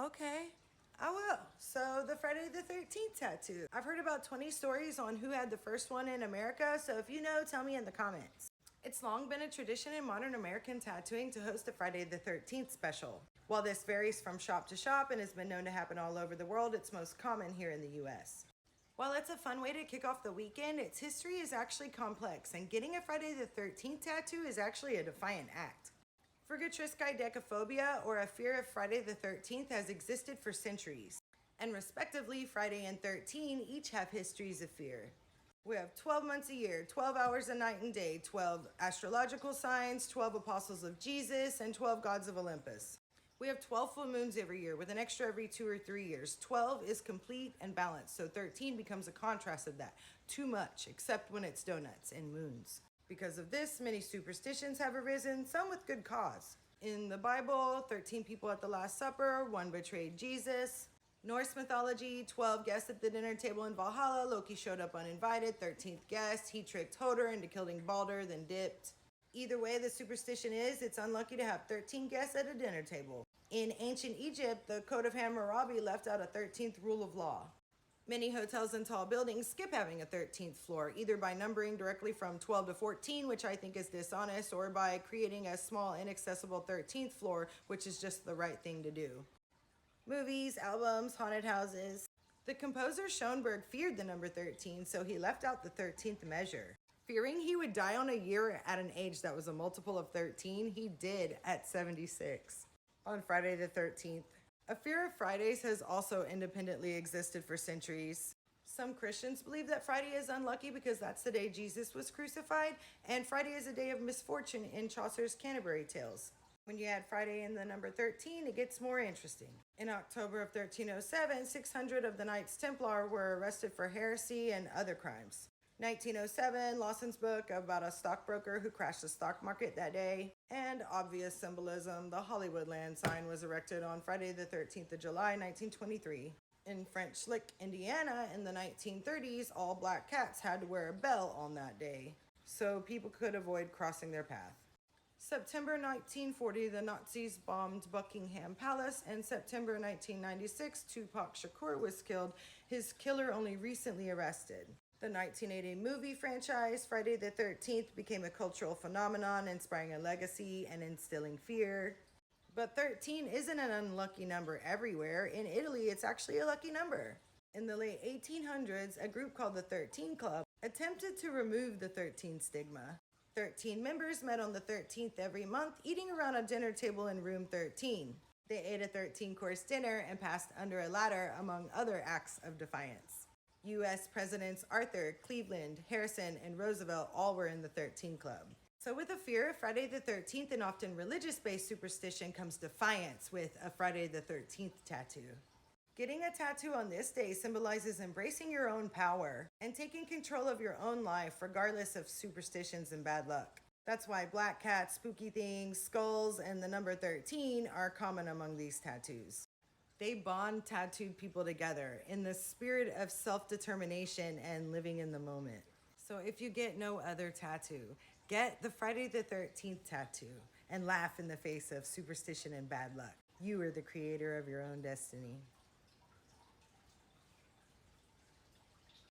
Okay, I will. So the Friday the 13th tattoo. I've heard about 20 stories on who had the first one in America, so if you know, tell me in the comments. It's long been a tradition in modern American tattooing to host a Friday the 13th special. While this varies from shop to shop and has been known to happen all over the world, it's most common here in the US. While it's a fun way to kick off the weekend, its history is actually complex, and getting a Friday the 13th tattoo is actually a defiant act. Frigatriskidecaphobia, or a fear of Friday the 13th, has existed for centuries, and respectively, Friday and 13 each have histories of fear. We have 12 months a year, 12 hours a night and day, 12 astrological signs, 12 apostles of Jesus, and 12 gods of Olympus. We have 12 full moons every year, with an extra every 2 or 3 years. 12 is complete and balanced, so 13 becomes a contrast of that. Too much, except when it's donuts and moons. Because of this, many superstitions have arisen, some with good cause. In the Bible, 13 people at the Last Supper, 1 betrayed Jesus. Norse mythology, 12 guests at the dinner table in Valhalla. Loki showed up uninvited, 13th guest. He tricked Hodor into killing Balder, then dipped. Either way the superstition is, it's unlucky to have 13 guests at a dinner table. In ancient Egypt, the Code of Hammurabi left out a 13th rule of law. Many hotels and tall buildings skip having a 13th floor, either by numbering directly from 12 to 14, which I think is dishonest, or by creating a small, inaccessible 13th floor, which is just the right thing to do. Movies, albums, haunted houses. The composer Schoenberg feared the number 13, so he left out the 13th measure. Fearing he would die on a year at an age that was a multiple of 13, he did at 76. On Friday the 13th. A fear of Fridays has also independently existed for centuries. Some Christians believe that Friday is unlucky because that's the day Jesus was crucified, and Friday is a day of misfortune in Chaucer's Canterbury Tales. When you add Friday in the number 13, it gets more interesting. In October of 1307, 600 of the Knights Templar were arrested for heresy and other crimes. 1907, Lawson's book about a stockbroker who crashed the stock market that day. And obvious symbolism, the Hollywoodland sign was erected on Friday the 13th of July, 1923. In French Lick, Indiana, in the 1930s, all black cats had to wear a bell on that day, so people could avoid crossing their path. September 1940, the Nazis bombed Buckingham Palace, and September 1996, Tupac Shakur was killed, his killer only recently arrested. The 1980 movie franchise, Friday the 13th, became a cultural phenomenon, inspiring a legacy and instilling fear. But 13 isn't an unlucky number everywhere. In Italy, it's actually a lucky number. In the late 1800s, a group called the 13 Club attempted to remove the 13 stigma. 13 members met on the 13th every month, eating around a dinner table in room 13. They ate a 13-course dinner and passed under a ladder, among other acts of defiance. U.S. Presidents Arthur, Cleveland, Harrison, and Roosevelt all were in the 13 Club. So with a fear of Friday the 13th and often religious-based superstition comes defiance with a Friday the 13th tattoo. Getting a tattoo on this day symbolizes embracing your own power and taking control of your own life regardless of superstitions and bad luck. That's why black cats, spooky things, skulls, and the number 13 are common among these tattoos. They bond tattooed people together in the spirit of self-determination and living in the moment. So if you get no other tattoo, get the Friday the 13th tattoo and laugh in the face of superstition and bad luck. You are the creator of your own destiny.